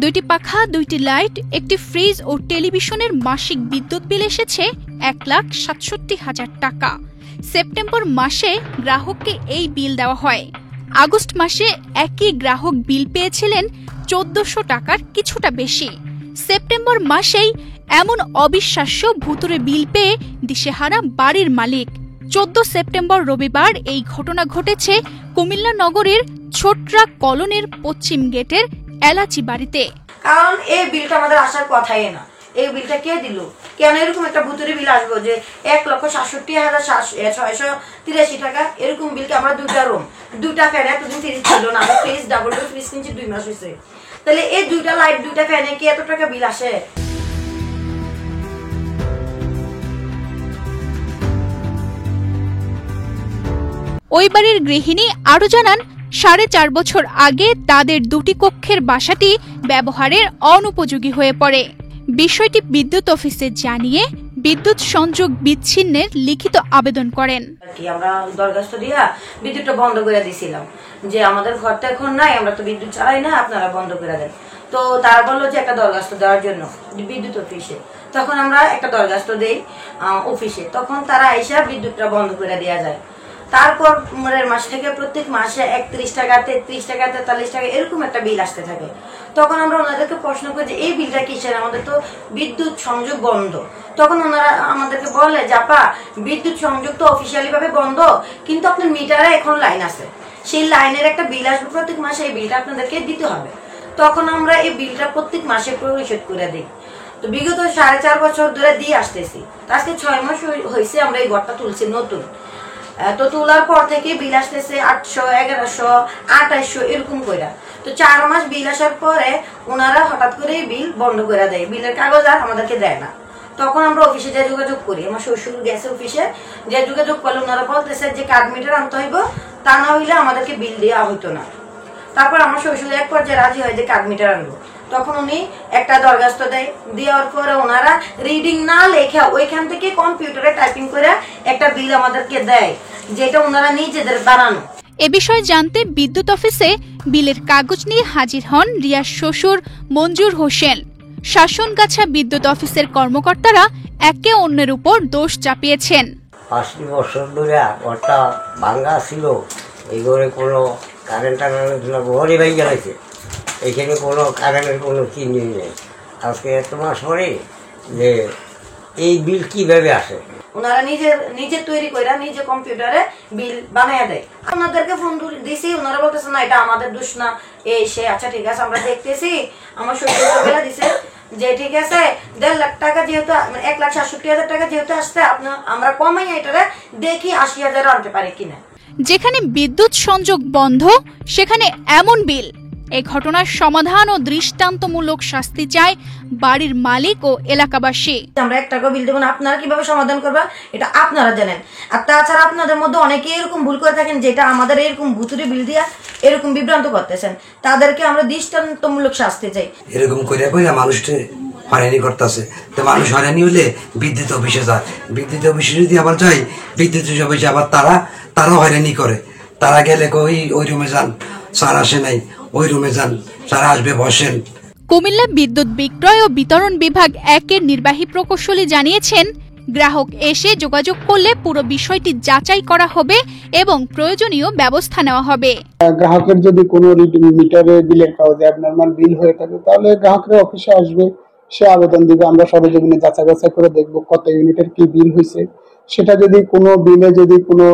দুইটি পাখা, দুইটি লাইট, একটি ফ্রিজ ও টেলিভিশনের মাসিক বিদ্যুৎ বিল এসেছে 1,67,000 টাকা। সেপ্টেম্বর মাসে গ্রাহককে এই বিল দেওয়া হয়। আগস্ট মাসে একই গ্রাহক বিল পেয়েছিলেন 1,400 টাকার কিছুটা বেশি। সেপ্টেম্বর মাসেই এমন অবিশ্বাস্য ভুতুরে বিল পেয়ে দিশেহারা বাড়ির মালিক। 14 সেপ্টেম্বর রবিবার এই ঘটনা ঘটেছে কুমিল্লা নগরীর ছোটরা কলোনির পশ্চিম গেটের এলাচি বাড়িতে। কারণ এই বিলটা আমাদের আসার কথাই না। এই বিলটা কে দিল? কেন এরকম একটা ভুতুরে বিল আসবো যে 1,67,683 টাকা? এরকম বিলকে আমরা দুইটা রুম, দুইটা ফ্যান, এতদিন ফ্রিজ ছিল না, ফ্রিজ ডাবল ডোর ফ্রিজ কিনছি 2 মাস হয়েছে, তাহলে এই দুইটা লাইট, দুইটা ফ্যানে কি এত টাকা বিল আসে? ওই বাড়ির গৃহিণী আরো জানান, 4.5 বছর আগে তাদের দুটি কক্ষের বাসাটি ব্যবহারের অনুপযোগী হয়ে পড়ে। বিষয়টি বিদ্যুৎ অফিসে জানিয়ে বিদ্যুৎ সংযোগ বিচ্ছিন্নের লিখিত আবেদন করেন। আমরা দরখাস্ত দিয়া বিদ্যুৎটা বন্ধ করে দিয়েছিলাম যে আমাদের ঘরটা এখন নাই, আমরা তো বিদ্যুৎ চালাই না, আপনারা বন্ধ করে দেন। তো তারা বললো যে একটা দরখাস্ত দেওয়ার জন্য বিদ্যুৎ অফিসে। তখন আমরা একটা দরখাস্ত দেই অফিসে, তখন তারা আইসা বিদ্যুৎটা বন্ধ করে দেওয়া যায়। তারপর মাস থেকে প্রত্যেক মাসে 31 টাকা, 33 টাকা, 43 টাকা এরকম একটা বিল আসতে থাকে। তখন আমরা ওনাদেরকে প্রশ্ন করি যে এই বিলটা কিসের, আমাদের তো বিদ্যুৎ সংযোগ বন্ধ। তখন ওনারা আমাদেরকে বলে যে আপা, বিদ্যুৎ সংযোগ তো অফিসিয়ালি ভাবে বন্ধ, কিন্তু আপনার মিটারে এখন লাইন আছে, সেই লাইনের একটা বিল আসবে প্রত্যেক মাসে, এই বিলটা আপনাদেরকে দিতে হবে। তখন আমরা এই বিলটা প্রত্যেক মাসে পরিশোধ করে দিই। তো বিগত 4.5 বছর ধরে দিয়ে আসতেছি, আজকে 6 মাস হয়েছে আমরা এই ঘরটা তুলছি নতুন। তো তোলার পর থেকে বিল আসতেছে 800, 1100, 2800 এরকম করে। তো 4 মাস বিল আসার পরে ওনারা হঠাৎ করে বিল বন্ধ করে দেয়, বিলের কাগজ আর আমাদেরকে দেয় না। তখন আমরা অফিসে যা যোগাযোগ করি, আমার শ্বশুর গ্যাসের অফিসে যে যোগাযোগ করলে ওনারা বলতেছে যে কার্ড মিটার আনতে হইব, তা না হইলে আমাদেরকে বিল দেওয়া হইতো না। তারপর আমার শ্বশুর এক পর্যায়ে রাজি হয় যে কার্ড মিটার আনবো। তখন উনি একটা দরখাস্ত দেয়, দেওয়ার পরে ওনারা রিডিং না লেখা ওইখান থেকে কম্পিউটারে টাইপিং করে একটা বিল আমাদেরকে দেয়, যেটা ওনারা নিজেদের বানানো। এ বিষয়ে জানতে বিদ্যুৎ অফিসে বিলের কাগজ নিয়ে হাজির হন রিয়ার শ্বশুর মঞ্জুর হোসেন। শাসনগাছা বিদ্যুৎ অফিসের কর্মকর্তারা একে অন্যের উপর দোষ চাপিয়েছেন। 5 বছর ধরে ঘরটা ভাঙ্গা ছিল, এই ঘরে কোনো কারেন্ট ঘরে ভেঙে গেছে, এখানে কোনো কারেন্টের কোনো চিহ্ন নেই। আজকে এত মাস পরে যে এই বিল কিভাবে আসে? ওনারা নিজে তৈরি করে নিজে কম্পিউটারে বিল বানাইয়া দেয়। ওনাদেরকে ফোন দিছি, ওনারা বলতেছে না এটা আমাদের দোষ না, এই সে। আচ্ছা ঠিক আছে, আমরা দেখতেছি। আমার শ্বশুর বলে দিছে যে ঠিক আছে 1.5 লাখ টাকা যেহেতু, 1,67,000 টাকা যেহেতু আসছে, আমরা কমাই এটারে দেখি 80,000 আনতে পারি কিনা। যেখানে বিদ্যুৎ সংযোগ বন্ধ সেখানে এমন বিল। এই ঘটনার সমাধান ও দৃষ্টান্তমূলক শাস্তি চায় বাড়ির মালিক ও এলাকাবাসী। আমরা 1 টাকা বিল দেবো না, আপনারা কিভাবে সমাধান করবা এটা আপনারা জানেন। আর তাছাড়া আপনাদের মধ্যে অনেকে এরকম ভুল করে থাকেন, যেটা আমাদের এরকম ভুতুরে বিল দিয়া এরকম বিভ্রান্ত করতেছেন, তাদেরকে আমরা দৃষ্টান্তমূলক শাস্তি চাই। এরকম করে মানুষকে হয়রানি করতেছে। তো মানুষ হয়রানি হলে বিদ্যুৎ অফিসে যায়, বিদ্যুৎ অফিসে যদি আবার যাই, বিদ্যুৎ অফিসে আবার তারাও হয়রানি করে। তারা গেলে ওই রুমে যান, স্যার আসে নাই, ওই রুমে যান, স্যার আসবে বসেন। কুমিল্লা বিদ্যুৎ বিক্রয় ও বিতরণ বিভাগ 1-এর নির্বাহী প্রকৌশলী জানিয়েছেন, গ্রাহক এসে যোগাযোগ করলে পুরো বিষয়টি যাচাই করা হবে এবং প্রয়োজনীয় ব্যবস্থা নেওয়া হবে। গ্রাহকের যদি কোনো মিটারে বিলের কাগজে অ্যাবনরমাল বিল হয়ে থাকে, তাহলে গ্রাহকের অফিসে আসবে, সে আবেদন দিবে, আমরা সরেজমিনে যাচাই করে দেখব কত ইউনিটের কি বিল হয়েছে। সেটা যদি কোনো বিলে যদি কোনো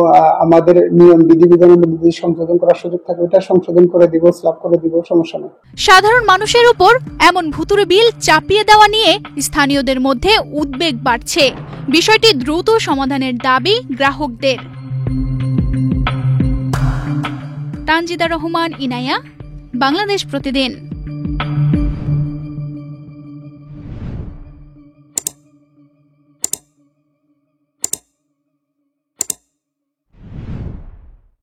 আমাদের নিয়ম বিধিবিধানের মধ্যে যদি সংশোধন করার সুযোগ থাকে, ওটা সংশোধন করে দিব, স্ল্যাব করে দিব, সমস্যা নেই। সাধারণ মানুষের উপর এমন ভুতুরে বিল চাপিয়ে দেওয়া নিয়ে স্থানীয়দের মধ্যে উদ্বেগ বাড়ছে। বিষয়টি দ্রুত সমাধানের দাবি গ্রাহকদের। তানজিদা রহমান, ইনায়া, বাংলাদেশ প্রতিদিন।